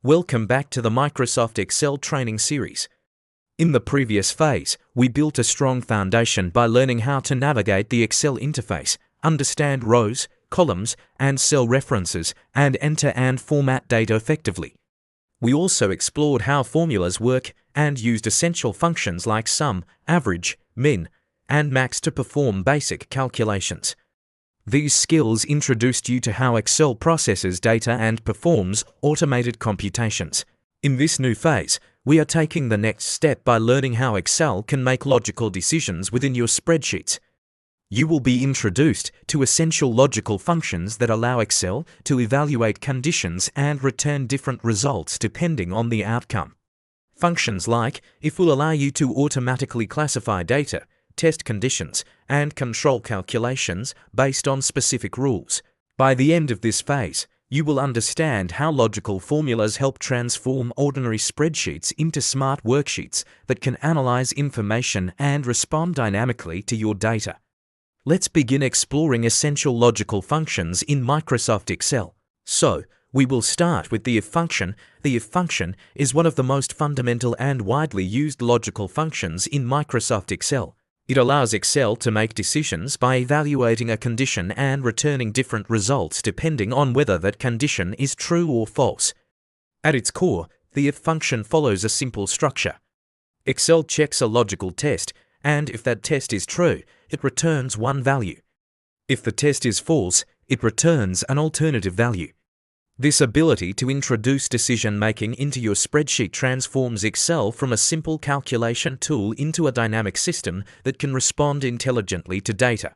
Welcome back to the Microsoft Excel training series. In the previous phase, we built a strong foundation by learning how to navigate the Excel interface, understand rows, columns, and cell references, and enter and format data effectively. We also explored how formulas work and used essential functions like sum, average, min, and max to perform basic calculations. These skills introduced you to how Excel processes data and performs automated computations. In this new phase, we are taking the next step by learning how Excel can make logical decisions within your spreadsheets. You will be introduced to essential logical functions that allow Excel to evaluate conditions and return different results depending on the outcome. Functions like if will allow you to automatically classify data, test conditions, and control calculations based on specific rules. By the end of this phase, you will understand how logical formulas help transform ordinary spreadsheets into smart worksheets that can analyze information and respond dynamically to your data. Let's begin exploring essential logical functions in Microsoft Excel. So, we will start with the if function. The if function is one of the most fundamental and widely used logical functions in Microsoft Excel. It allows Excel to make decisions by evaluating a condition and returning different results depending on whether that condition is true or false. At its core, the if function follows a simple structure. Excel checks a logical test, and if that test is true, it returns one value. If the test is false, it returns an alternative value. This ability to introduce decision-making into your spreadsheet transforms Excel from a simple calculation tool into a dynamic system that can respond intelligently to data.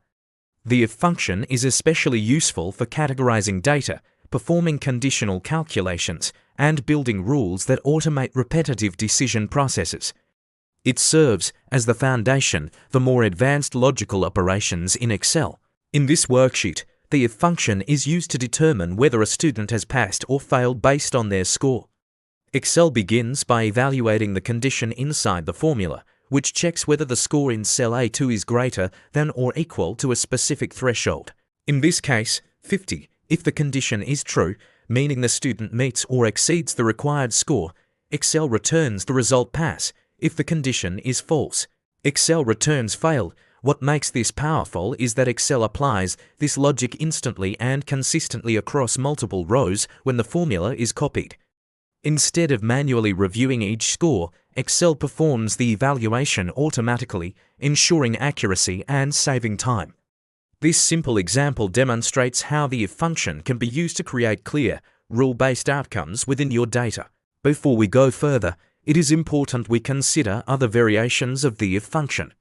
The if function is especially useful for categorizing data, performing conditional calculations, and building rules that automate repetitive decision processes. It serves as the foundation for more advanced logical operations in Excel. In this worksheet, the if function is used to determine whether a student has passed or failed based on their score. Excel begins by evaluating the condition inside the formula, which checks whether the score in cell A2 is greater than or equal to a specific threshold. In this case, 50. If the condition is true, meaning the student meets or exceeds the required score, Excel returns the result pass. If the condition is false, Excel returns fail. What makes this powerful is that Excel applies this logic instantly and consistently across multiple rows when the formula is copied. Instead of manually reviewing each score, Excel performs the evaluation automatically, ensuring accuracy and saving time. This simple example demonstrates how the if function can be used to create clear, rule-based outcomes within your data. Before we go further, it is important we consider other variations of the if function.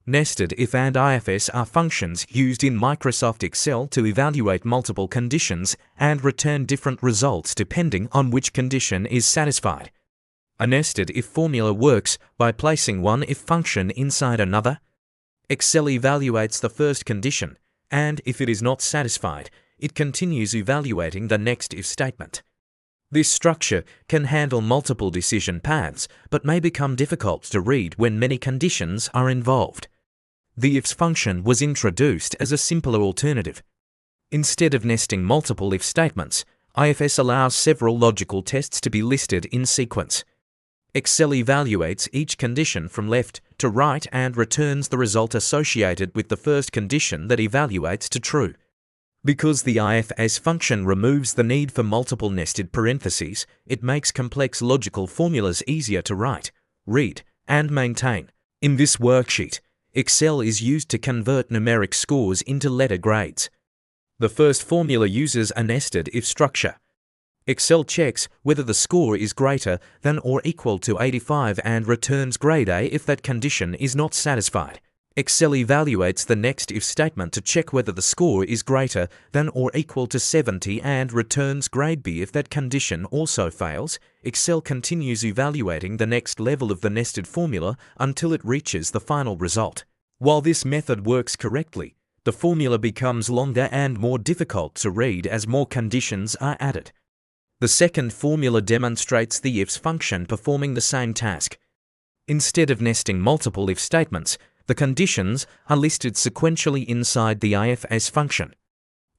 Nested if and IFS are functions used in Microsoft Excel to evaluate multiple conditions and return different results depending on which condition is satisfied. A nested if formula works by placing one if function inside another. Excel evaluates the first condition, and if it is not satisfied, it continues evaluating the next if statement. This structure can handle multiple decision paths, but may become difficult to read when many conditions are involved. The ifs function was introduced as a simpler alternative. Instead of nesting multiple if statements, IFS allows several logical tests to be listed in sequence. Excel evaluates each condition from left to right and returns the result associated with the first condition that evaluates to true. Because the IFS function removes the need for multiple nested parentheses, it makes complex logical formulas easier to write, read, and maintain. In this worksheet, Excel is used to convert numeric scores into letter grades. The first formula uses a nested if structure. Excel checks whether the score is greater than or equal to 85 and returns grade A if that condition is not satisfied. Excel evaluates the next if statement to check whether the score is greater than or equal to 70 and returns grade B if that condition also fails. Excel continues evaluating the next level of the nested formula until it reaches the final result. While this method works correctly, the formula becomes longer and more difficult to read as more conditions are added. The second formula demonstrates the ifs function performing the same task. Instead of nesting multiple if statements, the conditions are listed sequentially inside the IFS function.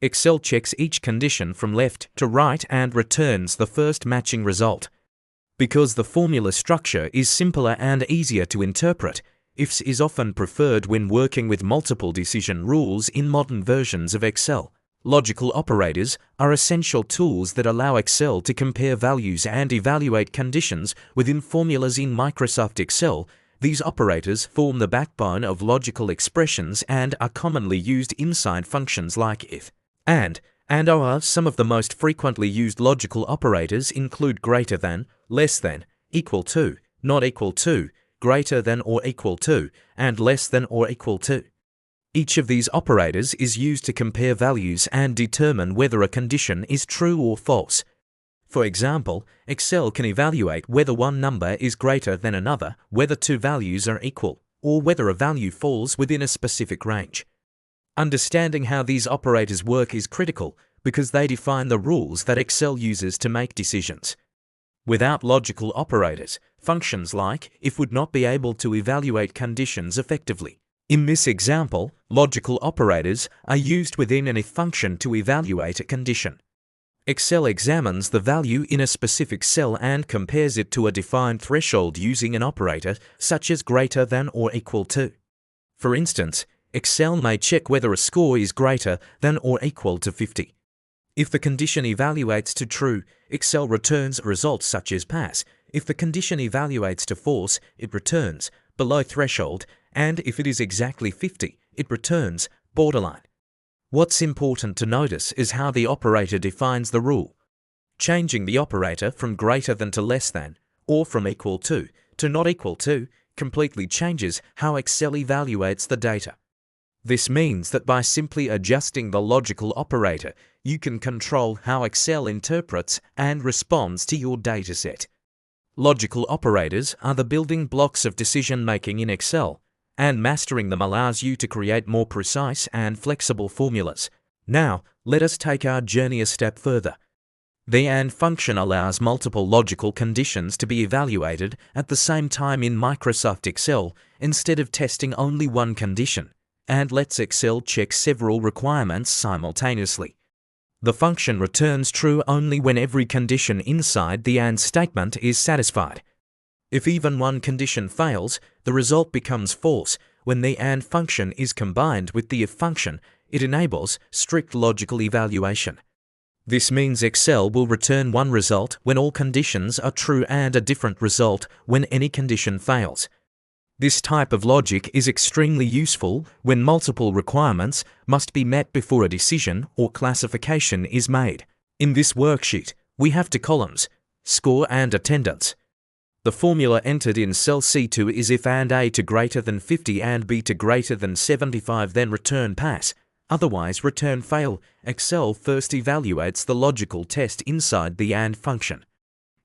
Excel checks each condition from left to right and returns the first matching result. Because the formula structure is simpler and easier to interpret, ifs is often preferred when working with multiple decision rules in modern versions of Excel. Logical operators are essential tools that allow Excel to compare values and evaluate conditions within formulas in Microsoft Excel. These operators form the backbone of logical expressions and are commonly used inside functions like if, and or. Some of the most frequently used logical operators include greater than, less than, equal to, not equal to, greater than or equal to, and less than or equal to. Each of these operators is used to compare values and determine whether a condition is true or false. For example, Excel can evaluate whether one number is greater than another, whether two values are equal, or whether a value falls within a specific range. Understanding how these operators work is critical because they define the rules that Excel uses to make decisions. Without logical operators, functions like if would not be able to evaluate conditions effectively. In this example, logical operators are used within an if function to evaluate a condition. Excel examines the value in a specific cell and compares it to a defined threshold using an operator such as greater than or equal to. For instance, Excel may check whether a score is greater than or equal to 50. If the condition evaluates to true, Excel returns a result such as pass. If the condition evaluates to false, it returns below threshold, and if it is exactly 50, it returns borderline. What's important to notice is how the operator defines the rule. Changing the operator from greater than to less than, or from equal to not equal to, completely changes how Excel evaluates the data. This means that by simply adjusting the logical operator, you can control how Excel interprets and responds to your dataset. Logical operators are the building blocks of decision-making in Excel, and mastering them allows you to create more precise and flexible formulas. Now, let us take our journey a step further. The AND function allows multiple logical conditions to be evaluated at the same time in Microsoft Excel instead of testing only one condition, and lets Excel check several requirements simultaneously. The function returns true only when every condition inside the AND statement is satisfied. If even one condition fails, the result becomes false. When the AND function is combined with the IF function, it enables strict logical evaluation. This means Excel will return one result when all conditions are true and a different result when any condition fails. This type of logic is extremely useful when multiple requirements must be met before a decision or classification is made. In this worksheet, we have two columns, score and attendance. The formula entered in cell C2 is if and A to greater than 50 and B to greater than 75, then return pass, otherwise return fail. Excel first evaluates the logical test inside the AND function.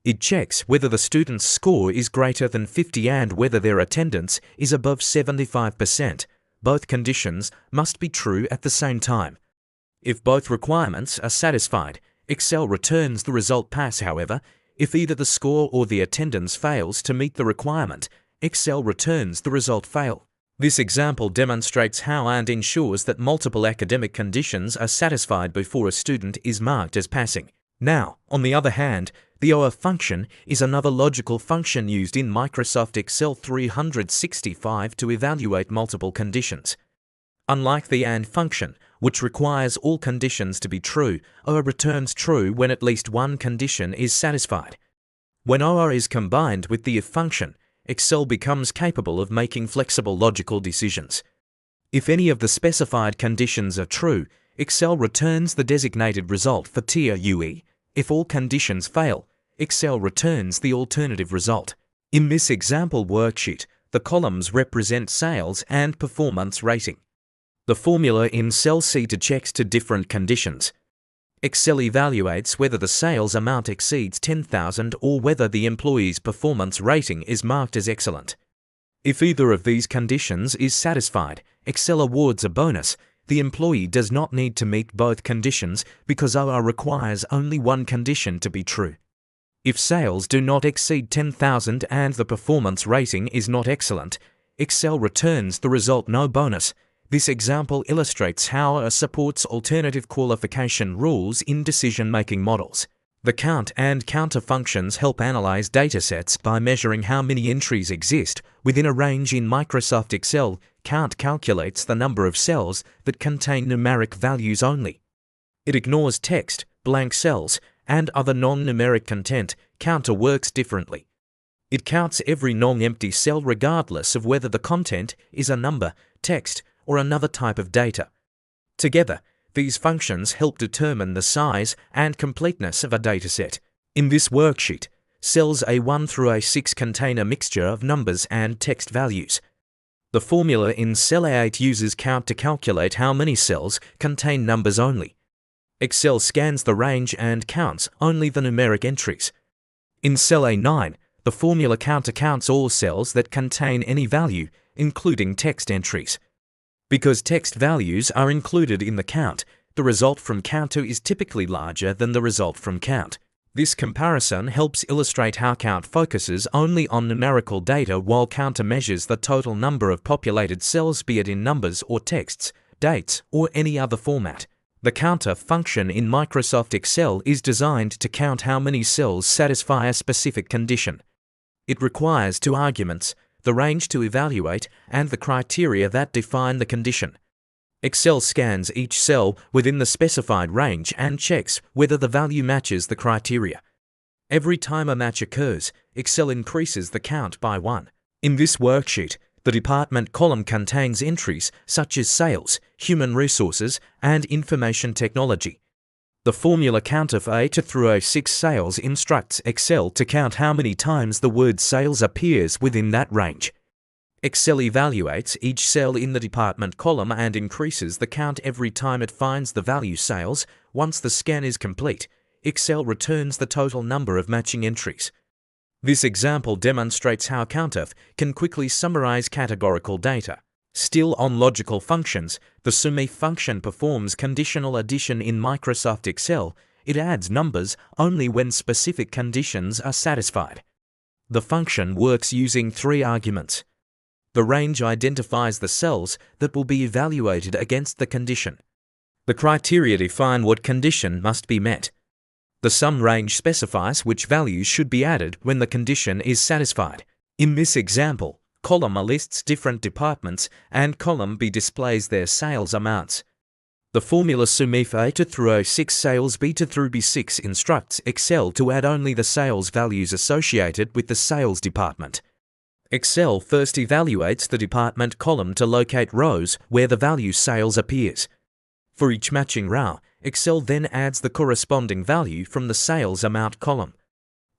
It checks whether the student's score is greater than 50 and whether their attendance is above 75%. Both conditions must be true at the same time. If both requirements are satisfied, Excel returns the result pass. However, if either the score or the attendance fails to meet the requirement, Excel returns the result fail. This example demonstrates how AND ensures that multiple academic conditions are satisfied before a student is marked as passing. Now, on the other hand, the OR function is another logical function used in Microsoft Excel 365 to evaluate multiple conditions. Unlike the AND function, which requires all conditions to be true, OR returns true when at least one condition is satisfied. When OR is combined with the IF function, Excel becomes capable of making flexible logical decisions. If any of the specified conditions are true, Excel returns the designated result for tier UE. If all conditions fail, Excel returns the alternative result. In this example worksheet, the columns represent sales and performance rating. The formula in cell C2 checks to different conditions. Excel evaluates whether the sales amount exceeds 10,000 or whether the employee's performance rating is marked as excellent. If either of these conditions is satisfied, Excel awards a bonus. The employee does not need to meet both conditions because OR requires only one condition to be true. If sales do not exceed 10,000 and the performance rating is not excellent, Excel returns the result no bonus. This example illustrates how it supports alternative qualification rules in decision-making models. The count and counter functions help analyze datasets by measuring how many entries exist within a range in Microsoft Excel. Count calculates the number of cells that contain numeric values only. It ignores text, blank cells, and other non-numeric content. Counter works differently. It counts every non-empty cell regardless of whether the content is a number, text, or another type of data. Together, these functions help determine the size and completeness of a dataset. In this worksheet, cells A1 through A6 contain a mixture of numbers and text values. The formula in cell A8 uses count to calculate how many cells contain numbers only. Excel scans the range and counts only the numeric entries. In cell A9, the formula counter counts all cells that contain any value, including text entries. Because text values are included in the count, the result from counter is typically larger than the result from count. This comparison helps illustrate how count focuses only on numerical data while counter measures the total number of populated cells, be it in numbers or texts, dates, or any other format. The counter function in Microsoft Excel is designed to count how many cells satisfy a specific condition. It requires two arguments: the range to evaluate and the criteria that define the condition. Excel scans each cell within the specified range and checks whether the value matches the criteria. Every time a match occurs, Excel increases the count by 1. In this worksheet, the department column contains entries such as sales, human resources, and information technology. The formula COUNTIF A2 through A6 sales instructs Excel to count how many times the word sales appears within that range. Excel evaluates each cell in the department column and increases the count every time it finds the value sales. Once the scan is complete, Excel returns the total number of matching entries. This example demonstrates how COUNTIF can quickly summarize categorical data. Still on logical functions, the SUMIF function performs conditional addition in Microsoft Excel. It adds numbers only when specific conditions are satisfied. The function works using 3 arguments. The range identifies the cells that will be evaluated against the condition. The criteria define what condition must be met. The sum range specifies which values should be added when the condition is satisfied. In this example, column A lists different departments and column B displays their sales amounts. The formula SUMIF A2 through A6 sales B2 through B6 instructs Excel to add only the sales values associated with the sales department. Excel first evaluates the department column to locate rows where the value sales appears. For each matching row, Excel then adds the corresponding value from the sales amount column.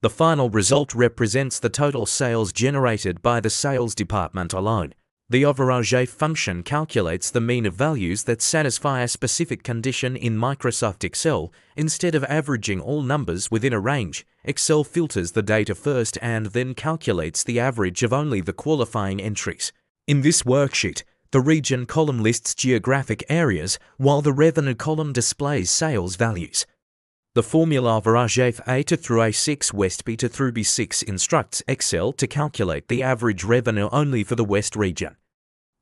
The final result represents the total sales generated by the sales department alone. The AVERAGEIF function calculates the mean of values that satisfy a specific condition in Microsoft Excel. Instead of averaging all numbers within a range, Excel filters the data first and then calculates the average of only the qualifying entries. In this worksheet, the region column lists geographic areas, while the revenue column displays sales values. The formula AVERAGEIF A2 through A6 West B2 through B6 instructs Excel to calculate the average revenue only for the West region.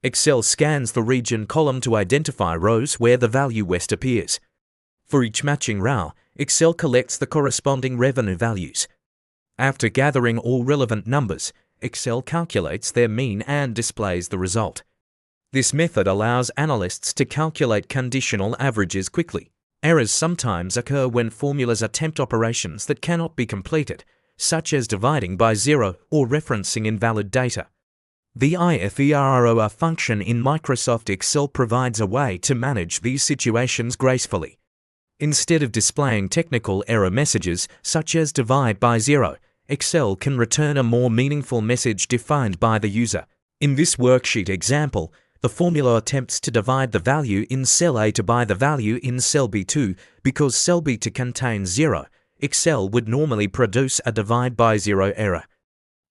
Excel scans the region column to identify rows where the value West appears. For each matching row, Excel collects the corresponding revenue values. After gathering all relevant numbers, Excel calculates their mean and displays the result. This method allows analysts to calculate conditional averages quickly. Errors sometimes occur when formulas attempt operations that cannot be completed, such as dividing by 0 or referencing invalid data. The IFERROR function in Microsoft Excel provides a way to manage these situations gracefully. Instead of displaying technical error messages such as divide by 0, Excel can return a more meaningful message defined by the user. In this worksheet example, the formula attempts to divide the value in cell A2 by the value in cell B2. Because cell B2 contains 0, Excel would normally produce a divide by 0 error.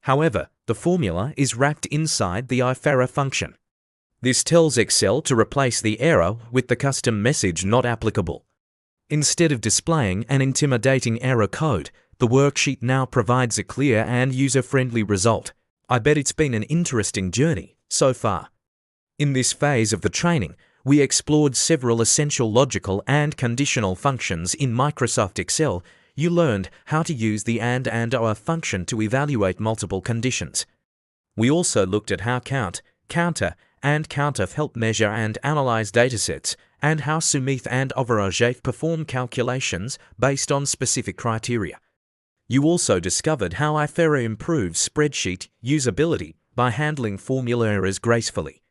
However, the formula is wrapped inside the IFERROR function. This tells Excel to replace the error with the custom message not applicable. Instead of displaying an intimidating error code, the worksheet now provides a clear and user-friendly result. I bet it's been an interesting journey so far. In this phase of the training, we explored several essential logical and conditional functions in Microsoft Excel. You learned how to use the and/or function to evaluate multiple conditions. We also looked at how count, counter, and COUNTIF help measure and analyze datasets, and how SUMIF and AVERAGEIF perform calculations based on specific criteria. You also discovered how IFERROR improves spreadsheet usability by handling formula errors gracefully.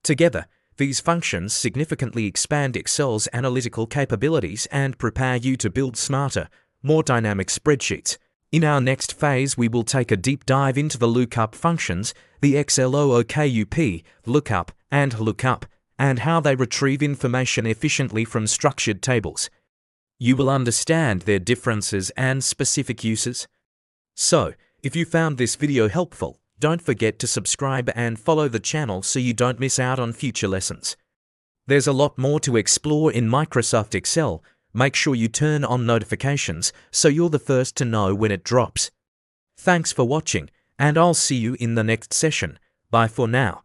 Together, these functions significantly expand Excel's analytical capabilities and prepare you to build smarter, more dynamic spreadsheets. In our next phase, we will take a deep dive into the lookup functions, the XLOOKUP, lookup, and lookup, and how they retrieve information efficiently from structured tables. You will understand their differences and specific uses. So, if you found this video helpful, don't forget to subscribe and follow the channel so you don't miss out on future lessons. There's a lot more to explore in Microsoft Excel. Make sure you turn on notifications so you're the first to know when it drops. Thanks for watching, and I'll see you in the next session. Bye for now.